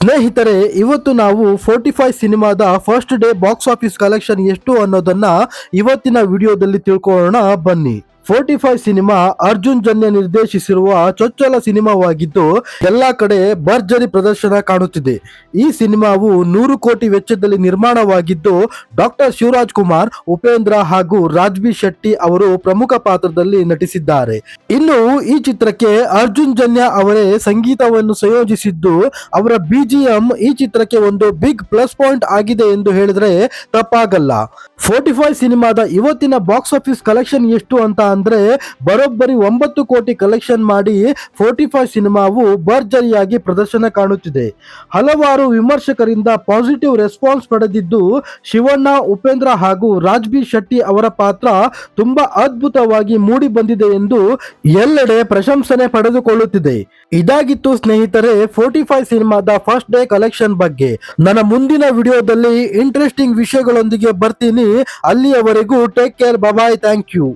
ಸ್ನೇಹಿತರೆ, ಇವತ್ತು ನಾವು 45 ಸಿನಿಮಾದ first day box office collection ಎಷ್ಟು ಅನ್ನೋದನ್ನ ಇವತ್ತಿನ ವಿಡಿಯೋದಲ್ಲಿ ತಿಳ್ಕೊಳ್ಳೋಣ ಬನ್ನಿ. 45 ಸಿನಿಮಾ ಅರ್ಜುನ್ ಜನ್ಯ ನಿರ್ದೇಶಿಸಿರುವ ಚೊಚ್ಚಲ ಸಿನಿಮಾವಾಗಿದ್ದು ಎಲ್ಲಾ ಕಡೆ ಭರ್ಜರಿ ಪ್ರದರ್ಶನ ಕಾಣುತ್ತಿದೆ. ಈ ಸಿನಿಮಾವು 100 ಕೋಟಿ ವೆಚ್ಚದಲ್ಲಿ ನಿರ್ಮಾಣವಾಗಿದ್ದು ಡಾಕ್ಟರ್ ಶಿವರಾಜ್ ಕುಮಾರ್, ಉಪೇಂದ್ರ ಹಾಗೂ ರಾಜ್ಬಿ ಶೆಟ್ಟಿ ಅವರು ಪ್ರಮುಖ ಪಾತ್ರದಲ್ಲಿ ನಟಿಸಿದ್ದಾರೆ. ಇನ್ನು ಈ ಚಿತ್ರಕ್ಕೆ ಅರ್ಜುನ್ ಜನ್ಯ ಅವರೇ ಸಂಗೀತವನ್ನು ಸಂಯೋಜಿಸಿದ್ದು ಅವರ BGM ಈ ಚಿತ್ರಕ್ಕೆ ಒಂದು ಬಿಗ್ ಪ್ಲಸ್ ಪಾಯಿಂಟ್ ಆಗಿದೆ ಎಂದು ಹೇಳಿದ್ರೆ ತಪ್ಪಾಗಲ್ಲ. 45 ಸಿನಿಮಾದ ಇವತ್ತಿನ ಬಾಕ್ಸ್ ಆಫೀಸ್ ಕಲೆಕ್ಷನ್ ಎಷ್ಟು ಅಂತ ಅಂದ್ರೆ ಬರೋಬ್ಬರಿ 9 ಕೋಟಿ ಕಲೆಕ್ಷನ್ ಮಾಡಿ 45 ಸಿನಿಮಾವು ಭರ್ಜರಿಯಾಗಿ ಪ್ರದರ್ಶನ ಕಾಣುತ್ತಿದೆ. ಹಲವಾರು ವಿಮರ್ಶಕರಿಂದ ಪಾಸಿಟಿವ್ ರೆಸ್ಪಾನ್ಸ್ ಪಡೆದಿದ್ದು ಶಿವಣ್ಣ, ಉಪೇಂದ್ರ ಹಾಗೂ ರಾಜ್ಬಿ ಶೆಟ್ಟಿ ಅವರ ಪಾತ್ರ ತುಂಬಾ ಅದ್ಭುತವಾಗಿ ಮೂಡಿ ಬಂದಿದೆ ಎಂದು ಎಲ್ಲೆಡೆ ಪ್ರಶಂಸನೆ ಪಡೆದುಕೊಳ್ಳುತ್ತಿದೆ. ಇದಾಗಿತ್ತು ಸ್ನೇಹಿತರೆ 45 ಸಿನಿಮಾದ ಫಸ್ಟ್ ಡೇ ಕಲೆಕ್ಷನ್ ಬಗ್ಗೆ. ನನ್ನ ಮುಂದಿನ ವಿಡಿಯೋದಲ್ಲಿ ಇಂಟ್ರೆಸ್ಟಿಂಗ್ ವಿಷಯಗಳೊಂದಿಗೆ ಬರ್ತೀನಿ. ಅಲ್ಲಿಯವರೆಗೂ take care, bye, thank you.